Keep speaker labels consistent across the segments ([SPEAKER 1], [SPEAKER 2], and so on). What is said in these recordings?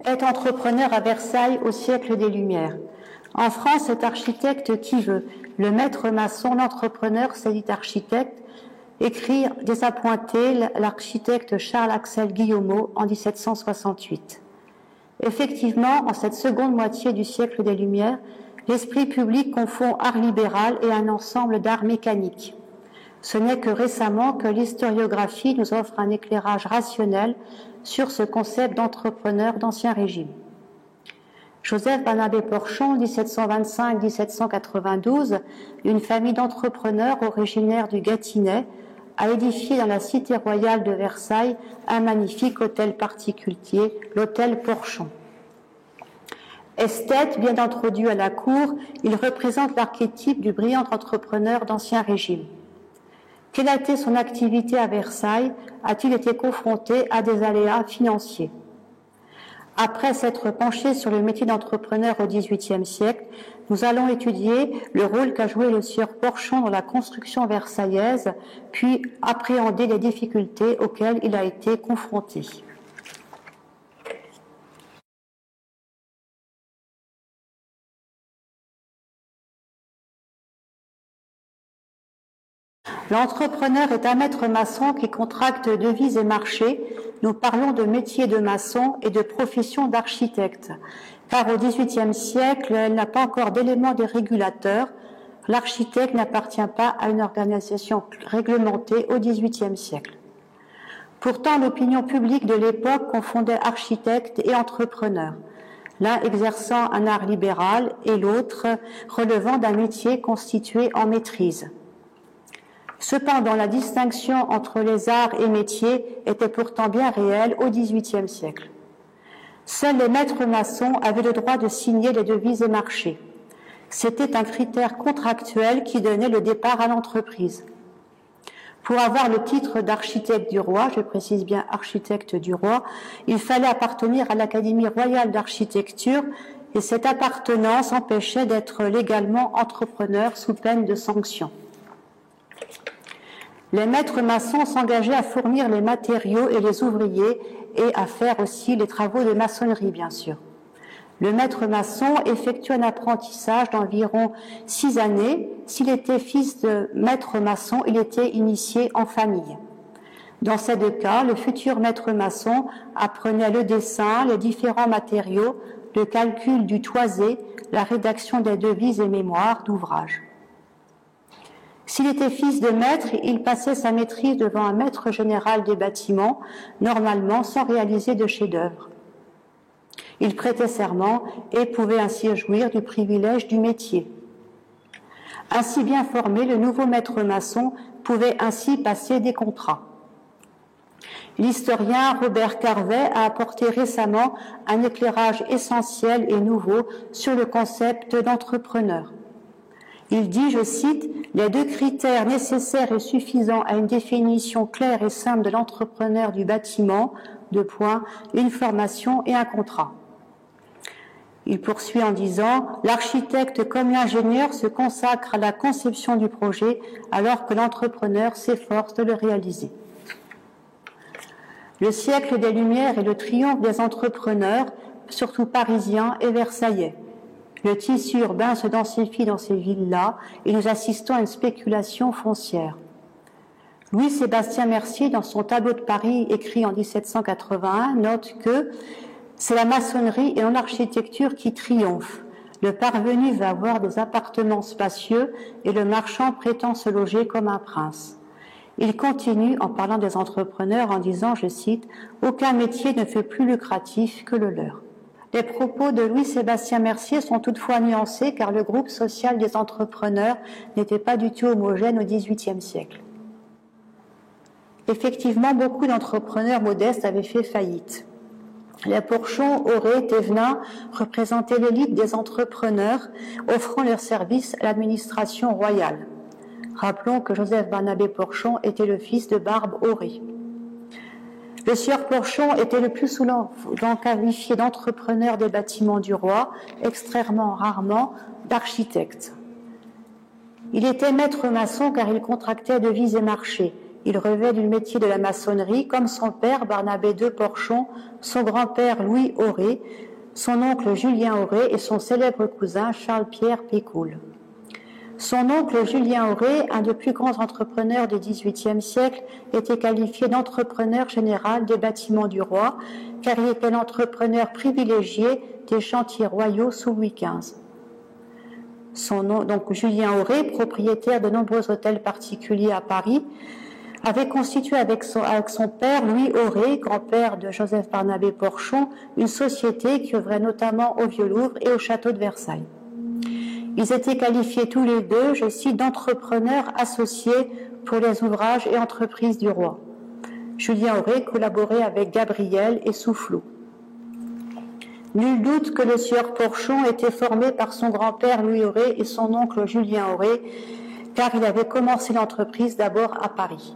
[SPEAKER 1] est entrepreneur à Versailles au siècle des Lumières. En France, cet architecte qui veut, le maître maçon, l'entrepreneur, c'est dit architecte, écrit désappointé l'architecte Charles-Axel Guillaumeau en 1768. Effectivement, en cette seconde moitié du siècle des Lumières, l'esprit public confond art libéral et un ensemble d'arts mécaniques. Ce n'est que récemment que l'historiographie nous offre un éclairage rationnel sur ce concept d'entrepreneur d'Ancien Régime. Joseph Barnabé Porchon, 1725-1792, d'une famille d'entrepreneurs originaires du Gâtinais, a édifié dans la cité royale de Versailles un magnifique hôtel particulier, l'hôtel Porchon. Esthète, bien introduit à la cour, il représente l'archétype du brillant entrepreneur d'Ancien Régime. Quelle a été son activité à Versailles? A-t-il été confronté à des aléas financiers? Après s'être penché sur le métier d'entrepreneur au XVIIIe siècle, nous allons étudier le rôle qu'a joué le sieur Porchon dans la construction versaillaise, puis appréhender les difficultés auxquelles il a été confronté. L'entrepreneur est un maître maçon qui contracte devises et marchés. Nous parlons de métier de maçon et de profession d'architecte, car au XVIIIe siècle, elle n'a pas encore d'éléments de régulateur. L'architecte n'appartient pas à une organisation réglementée au XVIIIe siècle. Pourtant, l'opinion publique de l'époque confondait architecte et entrepreneur, l'un exerçant un art libéral et l'autre relevant d'un métier constitué en maîtrise. Cependant, la distinction entre les arts et métiers était pourtant bien réelle au XVIIIe siècle. Seuls les maîtres maçons avaient le droit de signer les devises et marchés. C'était un critère contractuel qui donnait le départ à l'entreprise. Pour avoir le titre d'architecte du roi, je précise bien architecte du roi, il fallait appartenir à l'Académie royale d'architecture et cette appartenance empêchait d'être légalement entrepreneur sous peine de sanction. Les maîtres maçons s'engageaient à fournir les matériaux et les ouvriers et à faire aussi les travaux de maçonnerie, bien sûr. Le maître maçon effectue un apprentissage d'environ 6 années. S'il était fils de maître maçon, il était initié en famille. Dans ces deux cas, le futur maître maçon apprenait le dessin, les différents matériaux, le calcul du toisé, la rédaction des devises et mémoires d'ouvrages. S'il était fils de maître, il passait sa maîtrise devant un maître général des bâtiments, normalement sans réaliser de chef-d'œuvre. Il prêtait serment et pouvait ainsi jouir du privilège du métier. Ainsi bien formé, le nouveau maître maçon pouvait ainsi passer des contrats. L'historien Robert Carvet a apporté récemment un éclairage essentiel et nouveau sur le concept d'entrepreneur. Il dit, je cite, « Les deux critères nécessaires et suffisants à une définition claire et simple de l'entrepreneur du bâtiment, une formation et un contrat. » Il poursuit en disant, « L'architecte comme l'ingénieur se consacre à la conception du projet alors que l'entrepreneur s'efforce de le réaliser. » Le siècle des Lumières est le triomphe des entrepreneurs, surtout parisiens et versaillais. Le tissu urbain se densifie dans ces villes-là et nous assistons à une spéculation foncière. Louis-Sébastien Mercier, dans son tableau de Paris écrit en 1781, note que c'est la maçonnerie et non l'architecture qui triomphe. Le parvenu va avoir des appartements spacieux et le marchand prétend se loger comme un prince. Il continue en parlant des entrepreneurs en disant, je cite, « Aucun métier ne fait plus lucratif que le leur ». Les propos de Louis-Sébastien Mercier sont toutefois nuancés car le groupe social des entrepreneurs n'était pas du tout homogène au XVIIIe siècle. Effectivement, beaucoup d'entrepreneurs modestes avaient fait faillite. Les Porchon, Auré, Thévenin représentaient l'élite des entrepreneurs offrant leurs services à l'administration royale. Rappelons que Joseph Barnabé Porchon était le fils de Barbe Auré. Le sieur Porchon était le plus souvent qualifié d'entrepreneur des bâtiments du roi, extrêmement rarement d'architecte. Il était maître maçon car il contractait devises et marchés. Il revêt du métier de la maçonnerie comme son père Barnabé de Porchon, son grand-père Louis Auré, son oncle Julien Auré et son célèbre cousin Charles-Pierre Pécoul. Son oncle Julien Auré, un des plus grands entrepreneurs du XVIIIe siècle, était qualifié d'entrepreneur général des bâtiments du roi, car il était l'entrepreneur privilégié des chantiers royaux sous Louis XV. Son nom, donc Julien Auré, propriétaire de nombreux hôtels particuliers à Paris, avait constitué avec son père Louis Auré, grand-père de Joseph Barnabé Porchon, une société qui œuvrait notamment au Vieux-Louvre et au château de Versailles. Ils étaient qualifiés tous les deux, je cite, d'entrepreneurs associés pour les ouvrages et entreprises du roi. Julien Auré collaborait avec Gabriel et Soufflot. Nul doute que le sieur Porchon était formé par son grand-père Louis Auré et son oncle Julien Auré, car il avait commencé l'entreprise d'abord à Paris.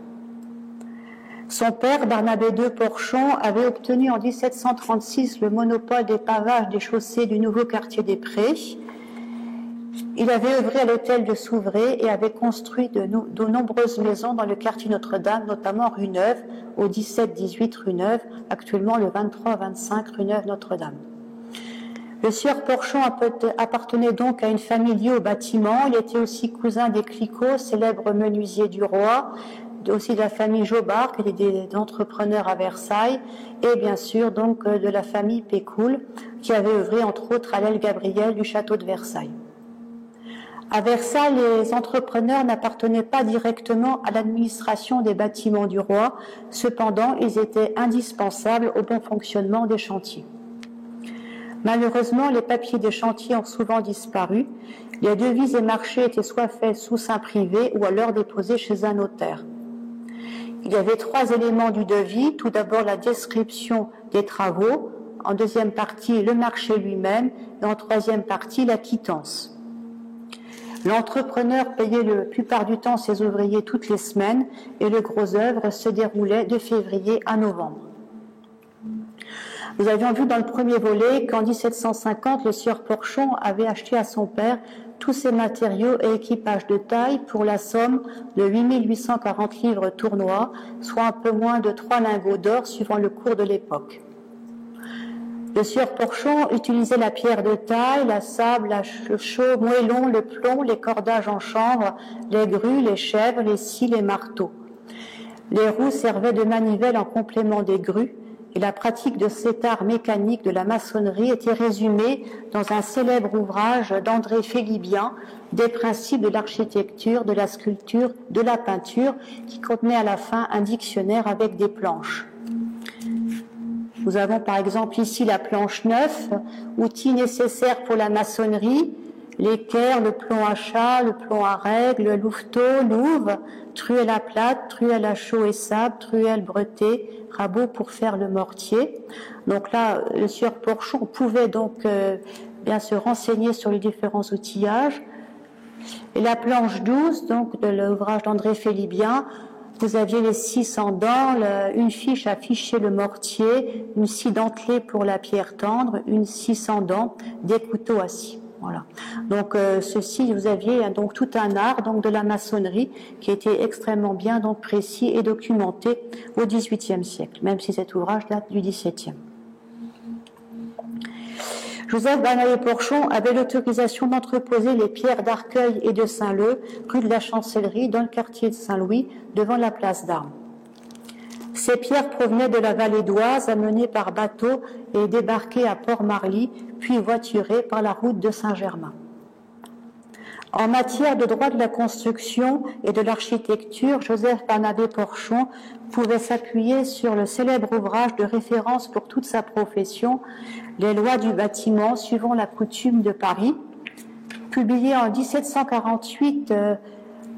[SPEAKER 1] Son père, Barnabé II Porchon, avait obtenu en 1736 le monopole des pavages des chaussées du nouveau quartier des Prés. Il avait œuvré à l'hôtel de Souvray et avait construit de nombreuses maisons dans le quartier Notre-Dame, notamment rue Neuve, au 17-18 rue Neuve, actuellement le 23-25 rue Neuve Notre-Dame. Le sieur Porchon appartenait donc à une famille liée au bâtiment. Il était aussi cousin des Clicquot, célèbres menuisiers du roi, aussi de la famille Jobard, qui était des entrepreneurs à Versailles, et bien sûr donc de la famille Pécoul, qui avait œuvré entre autres à l'aile Gabriel du château de Versailles. À Versailles, les entrepreneurs n'appartenaient pas directement à l'administration des bâtiments du roi, cependant ils étaient indispensables au bon fonctionnement des chantiers. Malheureusement, les papiers des chantiers ont souvent disparu. Les devis et marchés étaient soit faits sous seing privé ou alors déposés chez un notaire. Il y avait 3 éléments du devis. Tout d'abord, la description des travaux. En deuxième partie, le marché lui-même. Et en troisième partie, la quittance. L'entrepreneur payait la plupart du temps ses ouvriers toutes les semaines et le gros œuvre se déroulait de février à novembre. Nous avions vu dans le premier volet qu'en 1750, le sieur Porchon avait acheté à son père tous ses matériaux et équipages de taille pour la somme de 8840 livres tournois, soit un peu moins de 3 lingots d'or suivant le cours de l'époque. Le sieur Porchon utilisait la pierre de taille, la sable, le chaux, moellon, le plomb, les cordages en chanvre, les grues, les chèvres, les scies, les marteaux. Les roues servaient de manivelle en complément des grues, et la pratique de cet art mécanique de la maçonnerie était résumée dans un célèbre ouvrage d'André Félibien, Des principes de l'architecture, de la sculpture, de la peinture, qui contenait à la fin un dictionnaire avec des planches. Nous avons par exemple ici la planche 9, outil nécessaire pour la maçonnerie, l'équerre, le plomb à chat, le plomb à règle, le louveteau, louve, truelle à plate, truelle à chaux et sable, truelle bretée, rabot pour faire le mortier. Donc là, le sieur Porchon pouvait donc bien se renseigner sur les différents outillages. Et la planche 12, donc de l'ouvrage d'André Félibien, vous aviez les scies sans dents, une fiche à ficher le mortier, une scie dentelée pour la pierre tendre, une scie sans dents, des couteaux à scie. Voilà. Donc ceci, vous aviez donc tout un art donc de la maçonnerie qui était extrêmement bien donc précis et documenté au XVIIIe siècle, même si cet ouvrage date du XVIIe. Joseph Barnabé Porchon avait l'autorisation d'entreposer les pierres d'Arcueil et de Saint-Leu, rue de la Chancellerie, dans le quartier de Saint-Louis, devant la place d'Armes. Ces pierres provenaient de la vallée d'Oise, amenées par bateau et débarquées à Port-Marly, puis voiturées par la route de Saint-Germain. En matière de droit de la construction et de l'architecture, Joseph Barnabé Porchon pouvait s'appuyer sur le célèbre ouvrage de référence pour toute sa profession, Les lois du bâtiment suivant la coutume de Paris, publié en 1748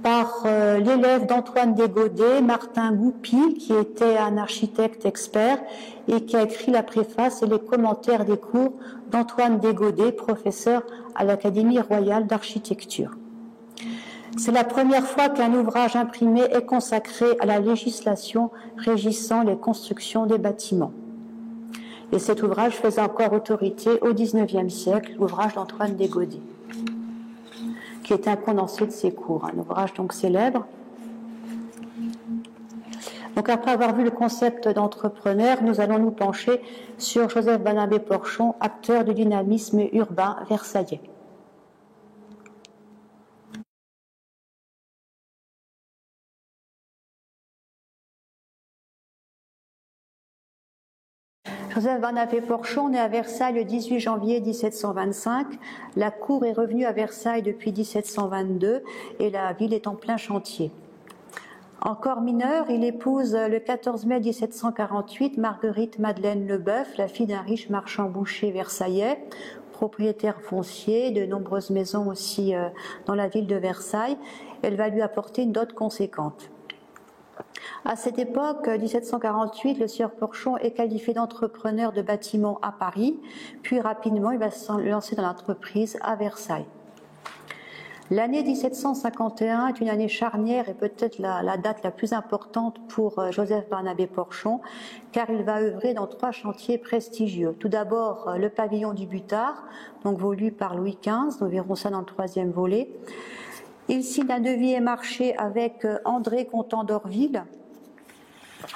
[SPEAKER 1] par l'élève d'Antoine Desgodets, Martin Goupy, qui était un architecte expert et qui a écrit la préface et les commentaires des cours d'Antoine Desgodets, professeur à l'Académie royale d'architecture. C'est la première fois qu'un ouvrage imprimé est consacré à la législation régissant les constructions des bâtiments. Et cet ouvrage faisait encore autorité au XIXe siècle, l'ouvrage d'Antoine Desgodets, qui est un condensé de ses cours, un ouvrage donc célèbre. Donc après avoir vu le concept d'entrepreneur, nous allons nous pencher sur Joseph Barnabé Porchon, acteur du dynamisme urbain versaillais. Joseph Barnabé Porchon naît à Versailles le 18 janvier 1725. La cour est revenue à Versailles depuis 1722 et la ville est en plein chantier. Encore mineur, il épouse le 14 mai 1748 Marguerite Madeleine Leboeuf, la fille d'un riche marchand boucher versaillais, propriétaire foncier, de nombreuses maisons aussi dans la ville de Versailles. Elle va lui apporter une dot conséquente. À cette époque, 1748, le sieur Porchon est qualifié d'entrepreneur de bâtiments à Paris, puis rapidement il va se lancer dans l'entreprise à Versailles. L'année 1751 est une année charnière et peut-être la date la plus importante pour Joseph Barnabé Porchon, car il va œuvrer dans 3 chantiers prestigieux. Tout d'abord, le pavillon du Butard, donc voulu par Louis XV, nous verrons ça dans le 3e volet. Il signe un devis et marché avec André Contant d'Orville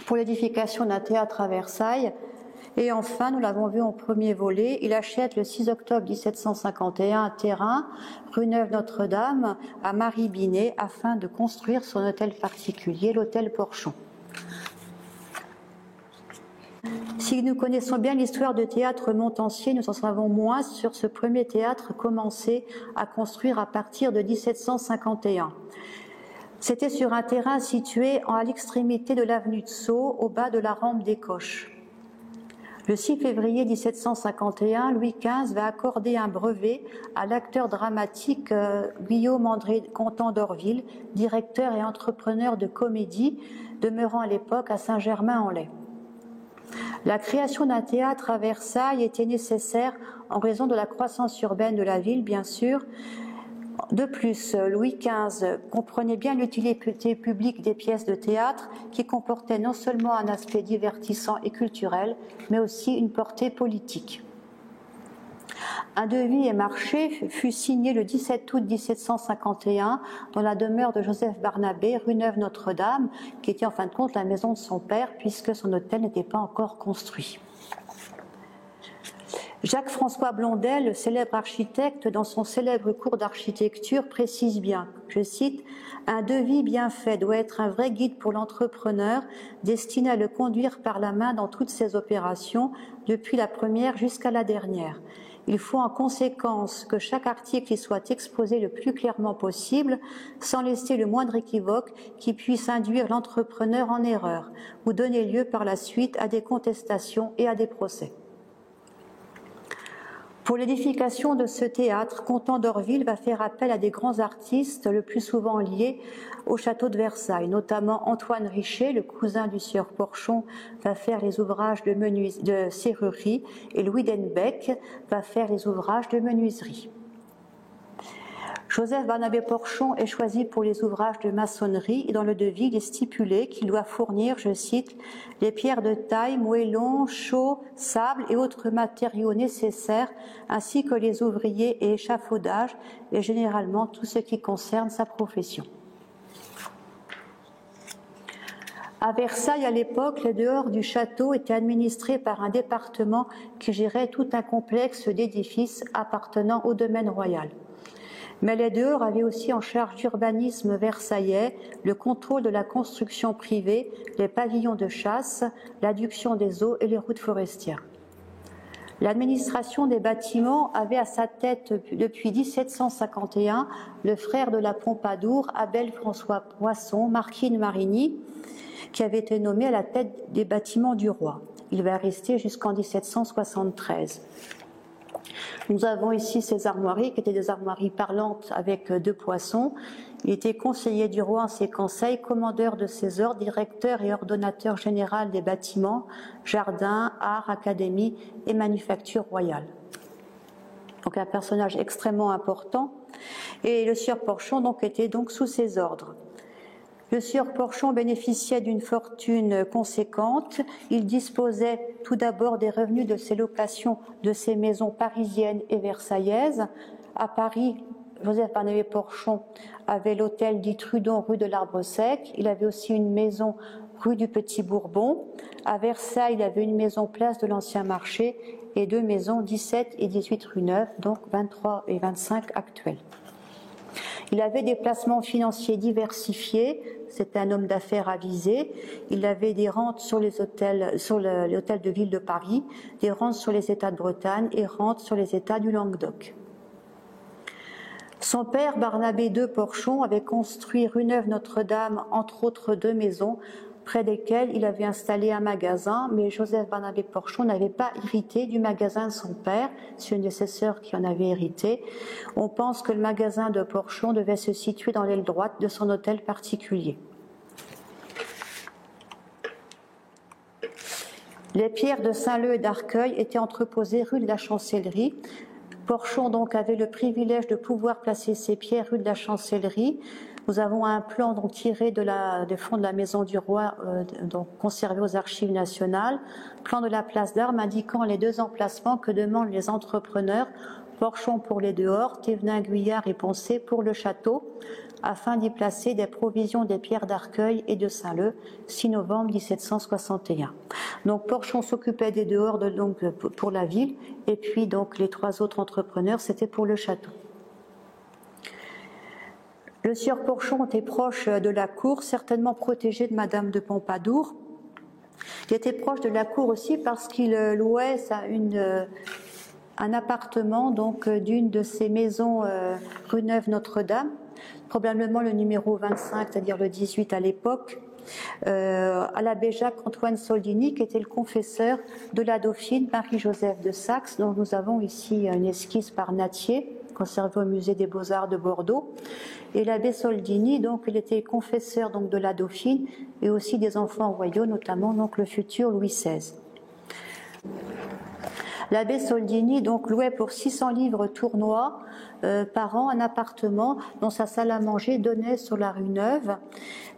[SPEAKER 1] pour l'édification d'un théâtre à Versailles. Et enfin, nous l'avons vu en 1er volet, il achète le 6 octobre 1751 un terrain, rue Neuve-Notre-Dame, à Marie Binet, afin de construire son hôtel particulier, l'hôtel Porchon. Si nous connaissons bien l'histoire du théâtre montancier, nous en savons moins sur ce premier théâtre commencé à construire à partir de 1751. C'était sur un terrain situé à l'extrémité de l'avenue de Sceaux, au bas de la rampe des Coches. Le 6 février 1751, Louis XV va accorder un brevet à l'acteur dramatique Guillaume André Contant d'Orville, directeur et entrepreneur de comédie, demeurant à l'époque à Saint-Germain-en-Laye. La création d'un théâtre à Versailles était nécessaire en raison de la croissance urbaine de la ville, bien sûr. De plus, Louis XV comprenait bien l'utilité publique des pièces de théâtre qui comportaient non seulement un aspect divertissant et culturel, mais aussi une portée politique. Un devis et marché fut signé le 17 août 1751 dans la demeure de Joseph Barnabé, rue Neuve-Notre-Dame, qui était en fin de compte la maison de son père puisque son hôtel n'était pas encore construit. Jacques-François Blondel, le célèbre architecte, dans son célèbre cours d'architecture, précise bien, je cite, « Un devis bien fait doit être un vrai guide pour l'entrepreneur, destiné à le conduire par la main dans toutes ses opérations, depuis la première jusqu'à la dernière. Il faut en conséquence que chaque article y soit exposé le plus clairement possible, sans laisser le moindre équivoque qui puisse induire l'entrepreneur en erreur, ou donner lieu par la suite à des contestations et à des procès. » Pour l'édification de ce théâtre, Contant d'Orville va faire appel à des grands artistes, le plus souvent liés au château de Versailles, notamment Antoine Richer, le cousin du sieur Porchon, va faire les ouvrages de serrurerie et Louis Denbec va faire les ouvrages de menuiserie. Joseph Barnabé Porchon est choisi pour les ouvrages de maçonnerie et dans le devis, il est stipulé qu'il doit fournir, je cite, « les pierres de taille, moellons, chaux, sable et autres matériaux nécessaires, ainsi que les ouvriers et échafaudages et généralement tout ce qui concerne sa profession. » À Versailles, à l'époque, les dehors du château étaient administrés par un département qui gérait tout un complexe d'édifices appartenant au domaine royal. Mais les dehors avaient aussi en charge l'urbanisme versaillais, le contrôle de la construction privée, les pavillons de chasse, l'adduction des eaux et les routes forestières. L'administration des bâtiments avait à sa tête depuis 1751 le frère de la Pompadour, Abel François Poisson, marquis de Marigny, qui avait été nommé à la tête des bâtiments du roi. Il va rester jusqu'en 1773. Nous avons ici ces armoiries qui étaient des armoiries parlantes avec 2 poissons. Il était conseiller du roi en ses conseils, commandeur de ses ordres, directeur et ordonnateur général des bâtiments, jardins, arts, académies et manufactures royales. Donc un personnage extrêmement important. Et le sieur Porchon était sous ses ordres. Le sieur Porchon bénéficiait d'une fortune conséquente. Il disposait tout d'abord des revenus de ses locations de ses maisons parisiennes et versaillaises. À Paris, Joseph Barnabé Porchon avait l'hôtel dit Trudon, rue de l'Arbre Sec. Il avait aussi une maison rue du Petit Bourbon. À Versailles, il avait une maison place de l'Ancien Marché et 2 maisons 17 et 18 rue Neuve, donc 23 et 25 actuelles. Il avait des placements financiers diversifiés. C'était un homme d'affaires avisé. Il avait des rentes sur les hôtels, sur l'hôtel de ville de Paris, des rentes sur les États de Bretagne et rentes sur les États du Languedoc. Son père, Barnabé II Porchon, avait construit rue Neuve-Notre-Dame, entre autres 2 maisons, près desquelles il avait installé un magasin, mais Joseph Barnabé Porchon n'avait pas hérité du magasin de son père, c'est une de ses sœurs qui en avait hérité. On pense que le magasin de Porchon devait se situer dans l'aile droite de son hôtel particulier. Les pierres de Saint-Leu et d'Arcueil étaient entreposées rue de la Chancellerie. Porchon donc avait le privilège de pouvoir placer ses pierres rue de la Chancellerie. Nous avons un plan donc tiré des fonds de la Maison du Roi, donc conservé aux Archives nationales, plan de la place d'Armes indiquant les 2 emplacements que demandent les entrepreneurs, Porchon pour les dehors, Thévenin, Guyard et Poncé pour le château, afin d'y placer des provisions des pierres d'Arcueil et de Saint-Leu, 6 novembre 1761. Donc Porchon s'occupait des dehors donc, pour la ville, et puis donc les 3 autres entrepreneurs, c'était pour le château. Le sieur Porchon était proche de la cour, certainement protégé de Madame de Pompadour. Il était proche de la cour aussi parce qu'il louait un appartement donc d'une de ses maisons rue Neuve-Notre-Dame, probablement le numéro 25, c'est-à-dire le 18 à l'époque, à l'abbé Jacques-Antoine Soldini, qui était le confesseur de la dauphine Marie-Joseph de Saxe, dont nous avons ici une esquisse par Nattier, conservée au musée des Beaux-Arts de Bordeaux. Et l'abbé Soldini, donc, il était confesseur donc, de la dauphine et aussi des enfants royaux, notamment donc, le futur Louis XVI. L'abbé Soldini donc louait pour 600 livres tournois par an un appartement dont sa salle à manger donnait sur la rue Neuve.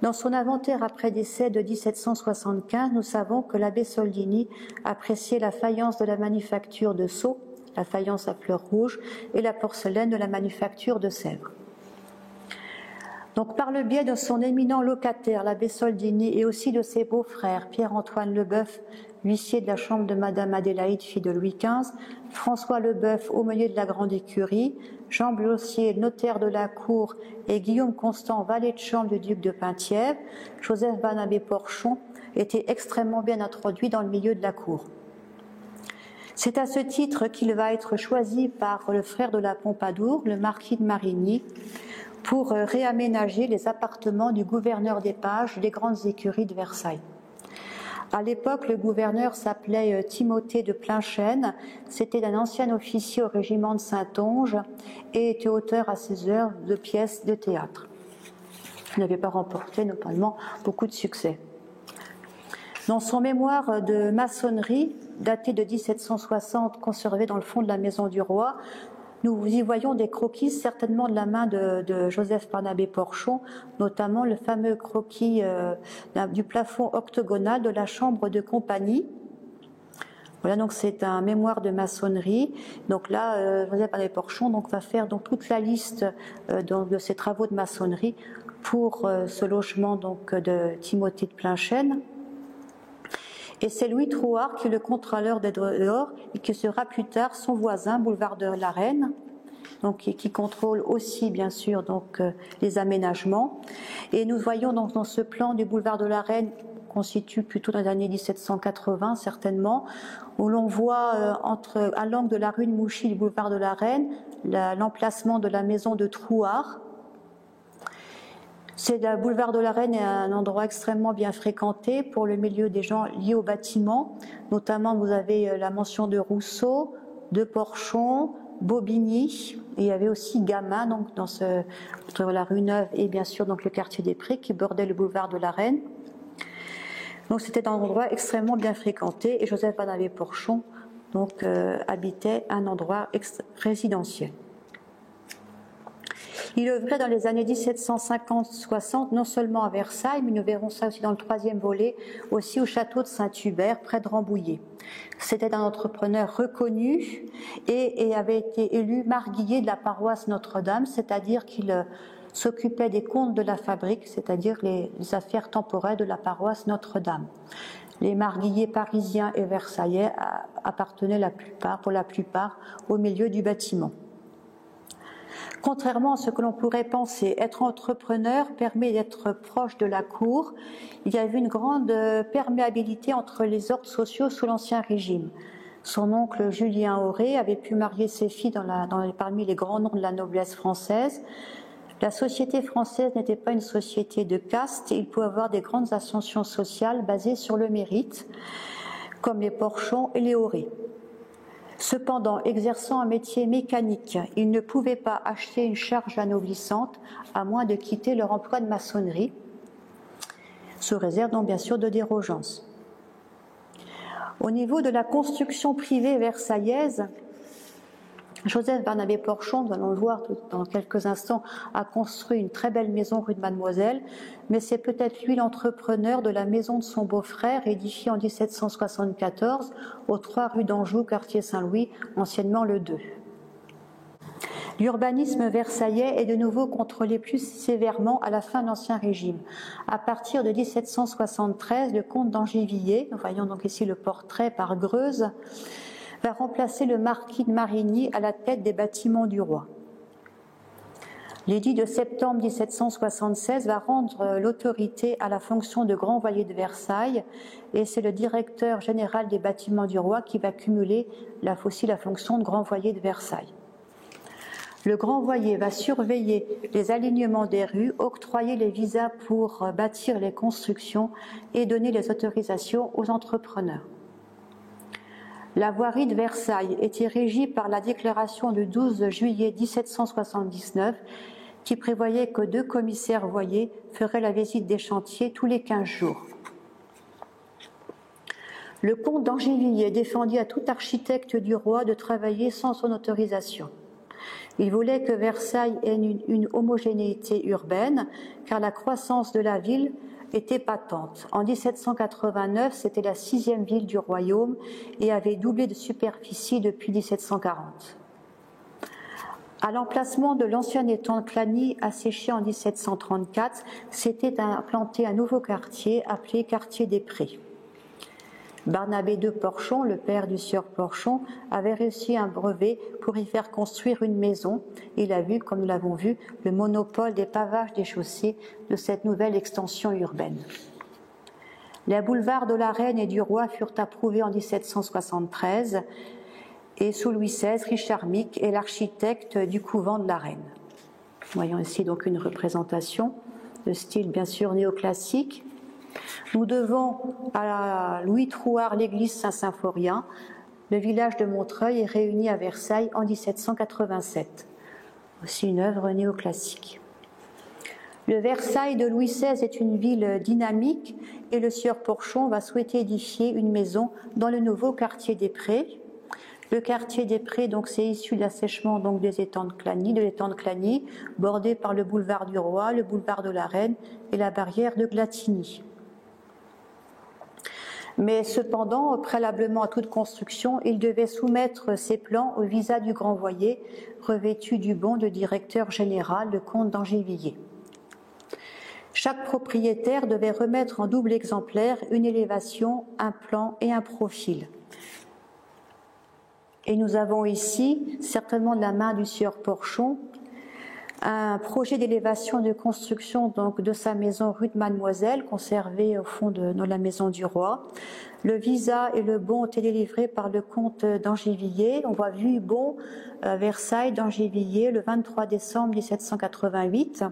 [SPEAKER 1] Dans son inventaire après décès de 1775, nous savons que l'abbé Soldini appréciait la faïence de la manufacture de Sceaux, la faïence à fleurs rouges, et la porcelaine de la manufacture de Sèvres. Donc, par le biais de son éminent locataire, l'abbé Soldini, et aussi de ses beaux-frères, Pierre-Antoine Leboeuf, huissier de la chambre de Madame Adélaïde, fille de Louis XV, François Leboeuf, aumônier de la Grande Écurie, Jean Blossier, notaire de la Cour, et Guillaume Constant, valet de chambre du duc de Penthièvre, Joseph Barnabé Porchon était extrêmement bien introduit dans le milieu de la Cour. C'est à ce titre qu'il va être choisi par le frère de la Pompadour, le marquis de Marigny, pour réaménager les appartements du gouverneur des pages des grandes écuries de Versailles. À l'époque, le gouverneur s'appelait Timothée de Plainchêne, c'était un ancien officier au régiment de Saintonge et était auteur à ses heures de pièces de théâtre. Il n'avait pas remporté notamment beaucoup de succès. Dans son mémoire de maçonnerie, daté de 1760, conservé dans le fond de la Maison du Roi, nous y voyons des croquis, certainement de la main de Joseph Barnabé Porchon, notamment le fameux croquis du plafond octogonal de la chambre de compagnie. Voilà, donc c'est un mémoire de maçonnerie. Donc là, Joseph Barnabé Porchon va faire donc toute la liste de ses travaux de maçonnerie pour ce logement donc de Timothée de Plainchêne. Et c'est Louis Trouard qui est le contrôleur des dehors et qui sera plus tard son voisin, boulevard de la Reine, donc qui contrôle aussi bien sûr donc les aménagements. Et nous voyons donc dans ce plan du boulevard de la Reine, constitue plutôt dans les années 1780 certainement, où l'on voit à l'angle de la rue de Mouchy et du boulevard de la Reine l'emplacement de la maison de Trouard. Le boulevard de la Reine est un endroit extrêmement bien fréquenté pour le milieu des gens liés au bâtiment. Notamment, vous avez la mention de Rousseau, de Porchon, Bobigny. Et il y avait aussi Gamin, donc entre la rue Neuve et bien sûr donc le quartier des Prés qui bordait le boulevard de la Reine. Donc c'était un endroit extrêmement bien fréquenté et Joseph Barnabé Porchon donc habitait un endroit résidentiel. Il œuvrait dans les années 1750-60, non seulement à Versailles, mais nous verrons ça aussi dans le troisième volet, aussi au château de Saint-Hubert, près de Rambouillet. C'était un entrepreneur reconnu et avait été élu marguillier de la paroisse Notre-Dame, c'est-à-dire qu'il s'occupait des comptes de la fabrique, c'est-à-dire les affaires temporelles de la paroisse Notre-Dame. Les marguilliers parisiens et versaillais appartenaient pour la plupart au milieu du bâtiment. Contrairement à ce que l'on pourrait penser, être entrepreneur permet d'être proche de la cour. Il y avait une grande perméabilité entre les ordres sociaux sous l'Ancien Régime. Son oncle Julien Auré avait pu marier ses filles parmi les grands noms de la noblesse française. La société française n'était pas une société de caste, il pouvait avoir des grandes ascensions sociales basées sur le mérite, comme les Porchon et les Auré. Cependant, exerçant un métier mécanique, ils ne pouvaient pas acheter une charge anoblissante à moins de quitter leur emploi de maçonnerie, sous réserve donc bien sûr de dérogeance. Au niveau de la construction privée versaillaise, Joseph Barnabé Porchon, nous allons le voir dans quelques instants, a construit une très belle maison rue de Mademoiselle, mais c'est peut-être lui l'entrepreneur de la maison de son beau-frère, édifiée en 1774 au 3 rue d'Anjou, quartier Saint-Louis, anciennement le 2. L'urbanisme versaillais est de nouveau contrôlé plus sévèrement à la fin de l'Ancien Régime. À partir de 1773, le comte d'Angevilliers, nous voyons donc ici le portrait par Greuze, va remplacer le marquis de Marigny à la tête des bâtiments du roi. L'édit de septembre 1776 va rendre l'autorité à la fonction de grand voyer de Versailles et c'est le directeur général des bâtiments du roi qui va cumuler aussi la fonction de grand voyer de Versailles. Le grand voyer va surveiller les alignements des rues, octroyer les visas pour bâtir les constructions et donner les autorisations aux entrepreneurs. La voirie de Versailles était régie par la déclaration du 12 juillet 1779 qui prévoyait que 2 commissaires voyers feraient la visite des chantiers tous les 15 jours. Le comte d'Angevilliers défendit à tout architecte du roi de travailler sans son autorisation. Il voulait que Versailles ait une homogénéité urbaine car la croissance de la ville était patente. En 1789, c'était la 6e ville du royaume et avait doublé de superficie depuis 1740. À l'emplacement de l'ancien étang de Clagny, asséché en 1734, s'était implanté un nouveau quartier appelé quartier des Prés. Barnabé de Porchon, le père du sieur Porchon, avait réussi un brevet pour y faire construire une maison. Il a vu, comme nous l'avons vu, le monopole des pavages des chaussées de cette nouvelle extension urbaine. Les boulevards de la Reine et du Roi furent approuvés en 1773 et sous Louis XVI, Richard Mick est l'architecte du couvent de la Reine. Voyons ici donc une représentation de style bien sûr néoclassique. Nous devons à Louis Trouard l'église Saint-Symphorien. Le village de Montreuil est réuni à Versailles en 1787. Aussi une œuvre néoclassique. Le Versailles de Louis XVI est une ville dynamique et le sieur Porchon va souhaiter édifier une maison dans le nouveau quartier des Prés. Le quartier des Prés, donc, c'est issu de l'assèchement donc des étangs de Clagny, bordé par le boulevard du Roi, le boulevard de la Reine et la barrière de Glatigny. Mais cependant, préalablement à toute construction, il devait soumettre ses plans au visa du grand voyer, revêtu du bon de directeur général, le comte d'Angevilliers. Chaque propriétaire devait remettre en double exemplaire une élévation, un plan et un profil. Et nous avons ici, certainement de la main du sieur Porchon, un projet d'élévation de construction donc de sa maison rue de Mademoiselle, conservé au fond de la maison du roi. Le visa et le bon ont été délivrés par le comte d'Angevilliers. On voit vu bon Versailles d'Angevilliers le 23 décembre 1788.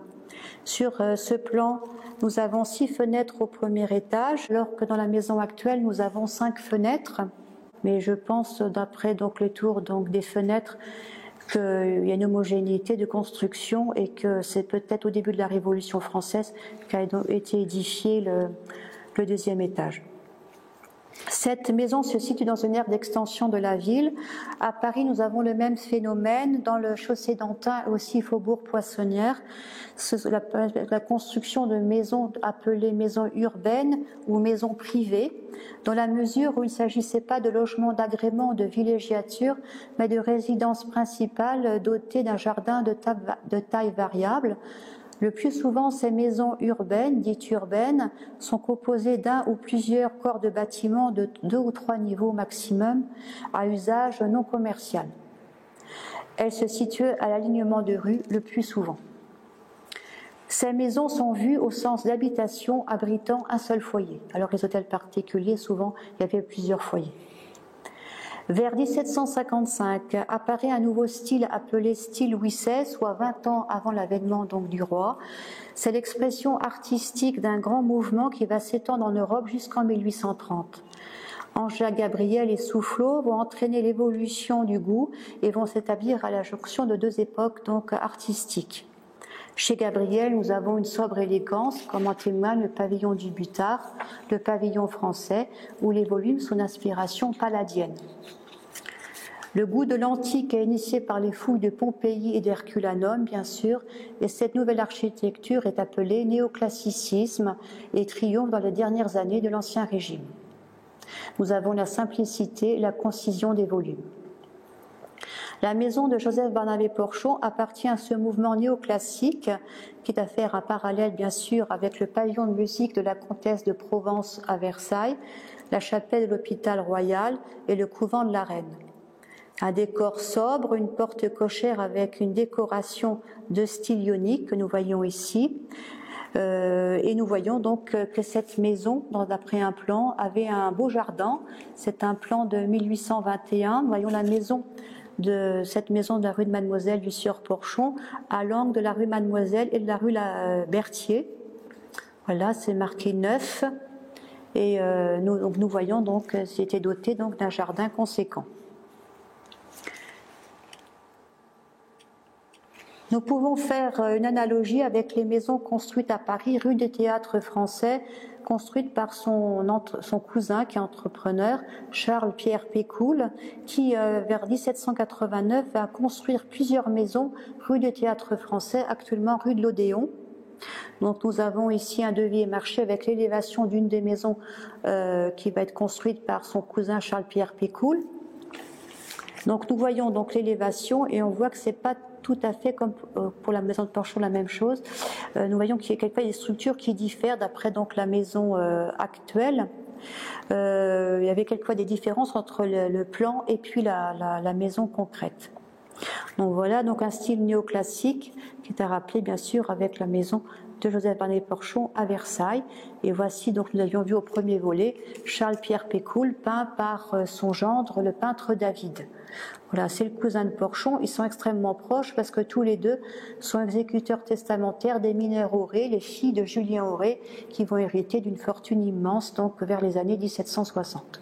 [SPEAKER 1] Sur ce plan, nous avons 6 fenêtres au premier étage, alors que dans la maison actuelle, nous avons 5 fenêtres. Mais je pense, d'après donc le tour donc des fenêtres, qu'il y a une homogénéité de construction et que c'est peut-être au début de la Révolution française qu'a été édifié le 2e étage. Cette maison se situe dans une aire d'extension de la ville. À Paris, nous avons le même phénomène dans le Chaussée d'Antin et aussi Faubourg Poissonnière. La construction de maisons appelées maisons urbaines ou maisons privées, dans la mesure où il ne s'agissait pas de logements d'agrément ou de villégiature, mais de résidences principales dotées d'un jardin de taille variable. Le plus souvent, ces maisons urbaines, dites urbaines, sont composées d'un ou plusieurs corps de bâtiments de 2 ou 3 niveaux maximum à usage non commercial. Elles se situent à l'alignement de rue le plus souvent. Ces maisons sont vues au sens d'habitation abritant un seul foyer, alors que les hôtels particuliers, souvent, il y avait plusieurs foyers. Vers 1755 apparaît un nouveau style appelé style Louis XVI, soit 20 ans avant l'avènement donc du roi. C'est l'expression artistique d'un grand mouvement qui va s'étendre en Europe jusqu'en 1830. Ange-Jacques Gabriel et Soufflot vont entraîner l'évolution du goût et vont s'établir à la jonction de 2 époques donc artistiques. Chez Gabriel, nous avons une sobre élégance, comme en témoigne le pavillon du Butard, le pavillon français, où les volumes sont d'inspiration palladienne. Le goût de l'antique est initié par les fouilles de Pompéi et d'Herculanum, bien sûr, et cette nouvelle architecture est appelée néoclassicisme et triomphe dans les dernières années de l'Ancien Régime. Nous avons la simplicité et la concision des volumes. La maison de Joseph Barnabé Porchon appartient à ce mouvement néoclassique qui est à faire un parallèle bien sûr avec le pavillon de musique de la comtesse de Provence à Versailles, la chapelle de l'hôpital royal et le couvent de la Reine. Un décor sobre, une porte cochère avec une décoration de style ionique que nous voyons ici. Et nous voyons donc que cette maison, d'après un plan, avait un beau jardin. C'est un plan de 1821. Nous voyons la maison de cette maison de la rue de Mademoiselle du Sieur Porchon à l'angle de la rue Mademoiselle et de la rue Berthier. Voilà, c'est marqué 9. Et nous voyons donc c'était doté donc d'un jardin conséquent. Nous pouvons faire une analogie avec les maisons construites à Paris, rue des Théâtres Français, construites par son cousin qui est entrepreneur, Charles-Pierre Pécoul, qui vers 1789 va construire plusieurs maisons rue des Théâtres Français, actuellement rue de l'Odéon. Donc nous avons ici un devis et marché avec l'élévation d'une des maisons qui va être construite par son cousin Charles-Pierre Pécoul. Donc nous voyons donc l'élévation et on voit que c'est pas tout à fait comme pour la maison de Porchon la même chose. Nous voyons qu'il y a quelquefois des structures qui diffèrent d'après donc la maison actuelle. Il y avait quelquefois des différences entre le plan et puis la maison concrète. Donc voilà donc un style néoclassique qui est à rappeler bien sûr avec la maison de Joseph Barnabé Porchon à Versailles. Et voici donc nous avions vu au premier volet Charles-Pierre Pécoul peint par son gendre le peintre David. Voilà, c'est le cousin de Porchon. Ils sont extrêmement proches parce que tous les deux sont exécuteurs testamentaires des mineurs Auré, les filles de Julien Auré, qui vont hériter d'une fortune immense donc vers les années 1760.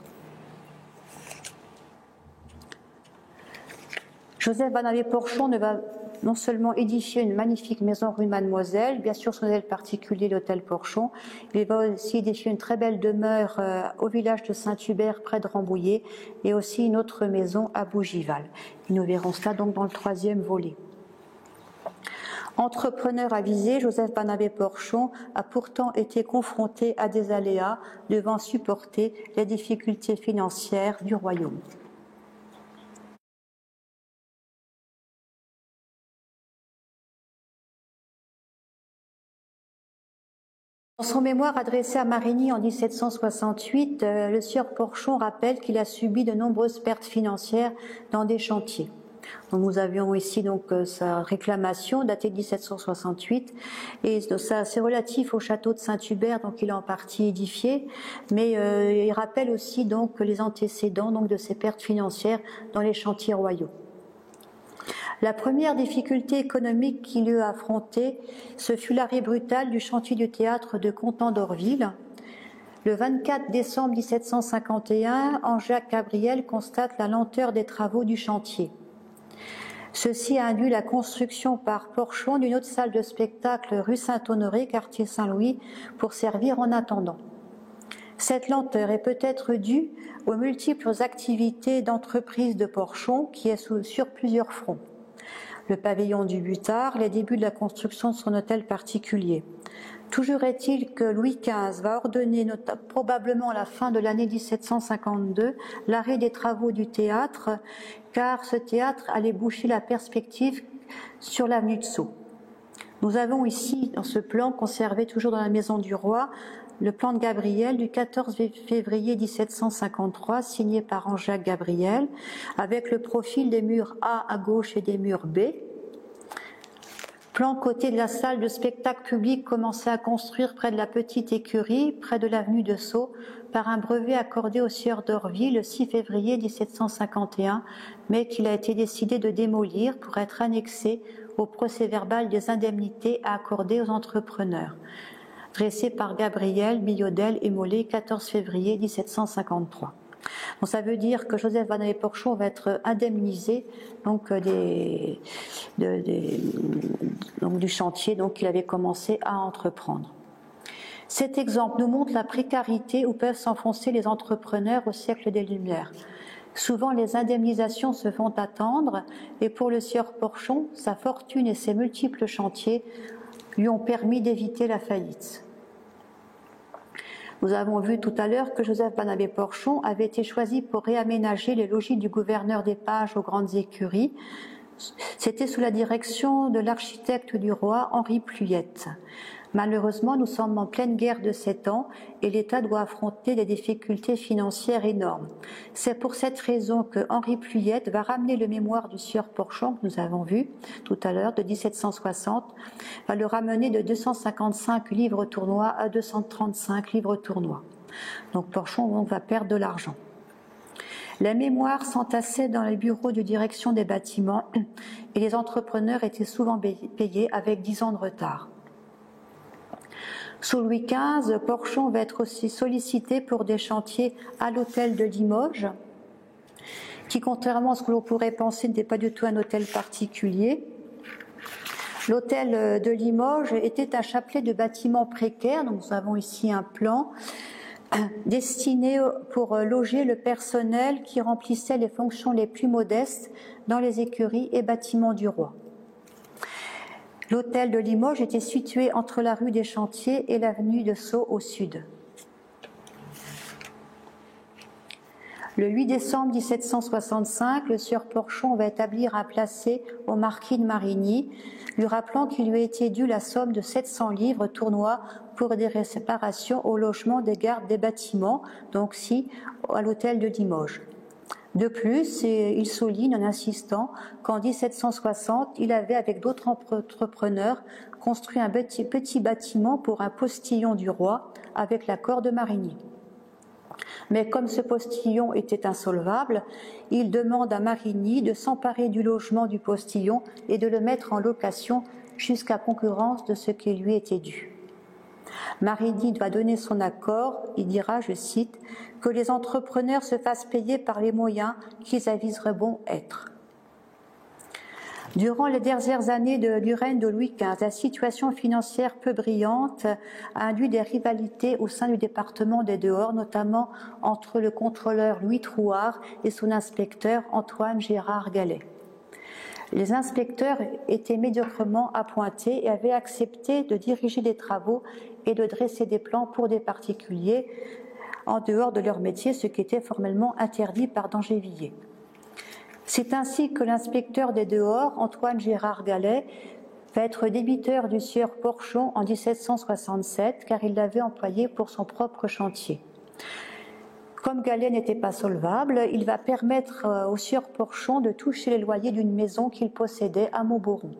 [SPEAKER 1] Joseph Barnabé Porchon ne va non seulement édifier une magnifique maison rue Mademoiselle, bien sûr son hôtel particulier, l'hôtel Porchon, il va aussi édifier une très belle demeure au village de Saint-Hubert près de Rambouillet et aussi une autre maison à Bougival. Nous verrons cela donc dans le 3e volet. Entrepreneur avisé, Joseph Barnabé Porchon a pourtant été confronté à des aléas devant supporter les difficultés financières du royaume. Dans son mémoire adressé à Marigny en 1768, le sieur Porchon rappelle qu'il a subi de nombreuses pertes financières dans des chantiers. Donc nous avions ici donc sa réclamation datée de 1768 et ça c'est relatif au château de Saint-Hubert, donc il est en partie édifié, mais il rappelle aussi donc les antécédents donc de ces pertes financières dans les chantiers royaux. La première difficulté économique qu'il eut à affronter, ce fut l'arrêt brutal du chantier du théâtre de Contant d'Orville. Le 24 décembre 1751, Ange-Jacques Gabriel constate la lenteur des travaux du chantier. Ceci a induit la construction par Porchon d'une autre salle de spectacle rue Saint-Honoré, quartier Saint-Louis, pour servir en attendant. Cette lenteur est peut-être due aux multiples activités d'entreprise de Porchon qui est sur plusieurs fronts. Le pavillon du Butard, les débuts de la construction de son hôtel particulier. Toujours est-il que Louis XV va ordonner, probablement à la fin de l'année 1752, l'arrêt des travaux du théâtre, car ce théâtre allait boucher la perspective sur l'avenue de Sceaux. Nous avons ici, dans ce plan, conservé toujours dans la maison du roi, le plan de Gabriel du 14 février 1753, signé par Jean-Jacques Gabriel, avec le profil des murs A à gauche et des murs B. Plan côté de la salle de spectacle public commencé à construire près de la petite écurie, près de l'avenue de Sceaux, par un brevet accordé au sieur d'Orville le 6 février 1751, mais qu'il a été décidé de démolir pour être annexé au procès-verbal des indemnités à accorder aux entrepreneurs, dressé par Gabriel, Billaudel et Mollet, 14 février 1753. Donc ça veut dire que Joseph Vannevet-Porchon va être indemnisé donc, du chantier qu'il avait commencé à entreprendre. Cet exemple nous montre la précarité où peuvent s'enfoncer les entrepreneurs au siècle des Lumières. Souvent, les indemnisations se font attendre et pour le sieur Porchon, sa fortune et ses multiples chantiers lui ont permis d'éviter la faillite. Nous avons vu tout à l'heure que Joseph Vannevet-Porchon avait été choisi pour réaménager les logis du gouverneur des Pages aux Grandes Écuries. C'était sous la direction de l'architecte du roi, Henri Pluyette. Malheureusement, nous sommes en pleine guerre de 7 ans et l'État doit affronter des difficultés financières énormes. C'est pour cette raison que Henri Pluyette va ramener le mémoire du sieur Porchon, que nous avons vu tout à l'heure, de 1760, va le ramener de 255 livres tournois à 235 livres tournois. Donc Porchon va perdre de l'argent. Les mémoires s'entassaient dans les bureaux de direction des bâtiments et les entrepreneurs étaient souvent payés avec 10 ans de retard. Sous Louis XV, Porchon va être aussi sollicité pour des chantiers à l'hôtel de Limoges, qui, contrairement à ce que l'on pourrait penser, n'était pas du tout un hôtel particulier. L'hôtel de Limoges était un chapelet de bâtiments précaires, donc nous avons ici un plan, destiné pour loger le personnel qui remplissait les fonctions les plus modestes dans les écuries et bâtiments du roi. L'hôtel de Limoges était situé entre la rue des Chantiers et l'avenue de Sceaux au sud. Le 8 décembre 1765, le sieur Porchon va établir un placet au marquis de Marigny, lui rappelant qu'il lui était dû la somme de 700 livres tournois pour des réparations au logement des gardes des bâtiments, donc à l'hôtel de Limoges. De plus, il souligne en insistant qu'en 1760, il avait, avec d'autres entrepreneurs, construit un petit bâtiment pour un postillon du roi avec l'accord de Marigny. Mais comme ce postillon était insolvable, il demande à Marigny de s'emparer du logement du postillon et de le mettre en location jusqu'à concurrence de ce qui lui était dû. Marigny doit donner son accord, il dira, je cite, « que les entrepreneurs se fassent payer par les moyens qu'ils aviseraient bon être ». Durant les dernières années du règne de Louis XV, la situation financière peu brillante a induit des rivalités au sein du département des Dehors, notamment entre le contrôleur Louis Trouard et son inspecteur Antoine Gérard Gallet. Les inspecteurs étaient médiocrement appointés et avaient accepté de diriger des travaux et de dresser des plans pour des particuliers en dehors de leur métier, ce qui était formellement interdit par d'Angevilliers. C'est ainsi que l'inspecteur des Dehors, Antoine Gérard Gallet, va être débiteur du sieur Porchon en 1767, car il l'avait employé pour son propre chantier. Comme Gallet n'était pas solvable, il va permettre au sieur Porchon de toucher les loyers d'une maison qu'il possédait à Montboron.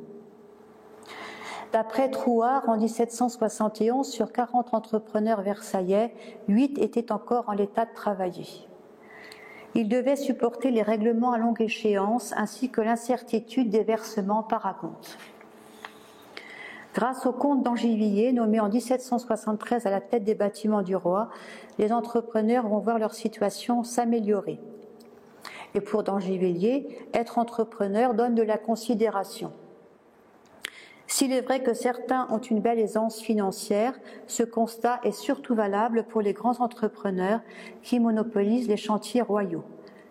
[SPEAKER 1] D'après Trouard, en 1771, sur 40 entrepreneurs versaillais, 8 étaient encore en l'état de travailler. Il devait supporter les règlements à longue échéance ainsi que l'incertitude des versements par acompte. Grâce au comte d'Angevilliers, nommé en 1773 à la tête des bâtiments du roi, les entrepreneurs vont voir leur situation s'améliorer. Et pour d'Angevilliers, être entrepreneur donne de la considération. S'il est vrai que certains ont une belle aisance financière, ce constat est surtout valable pour les grands entrepreneurs qui monopolisent les chantiers royaux.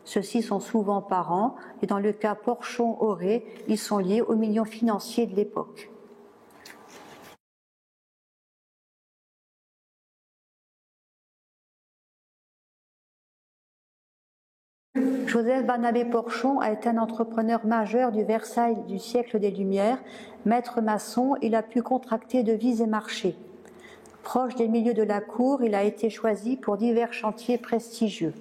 [SPEAKER 1] Ceux-ci sont souvent parents et dans le cas Porchon-Auré, ils sont liés aux millions financiers de l'époque. Joseph Barnabé Porchon a été un entrepreneur majeur du Versailles du siècle des Lumières. Maître maçon, il a pu contracter devises et marchés. Proche des milieux de la cour, il a été choisi pour divers chantiers prestigieux.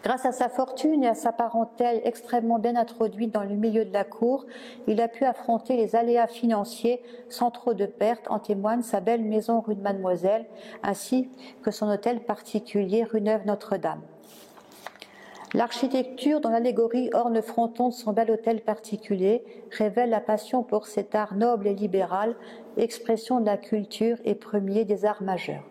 [SPEAKER 1] Grâce à sa fortune et à sa parentèle extrêmement bien introduite dans le milieu de la cour, il a pu affronter les aléas financiers sans trop de pertes, en témoigne sa belle maison rue de Mademoiselle, ainsi que son hôtel particulier rue Neuve-Notre-Dame. L'architecture dont l'allégorie orne le fronton de son bel hôtel particulier révèle la passion pour cet art noble et libéral, expression de la culture et premier des arts majeurs.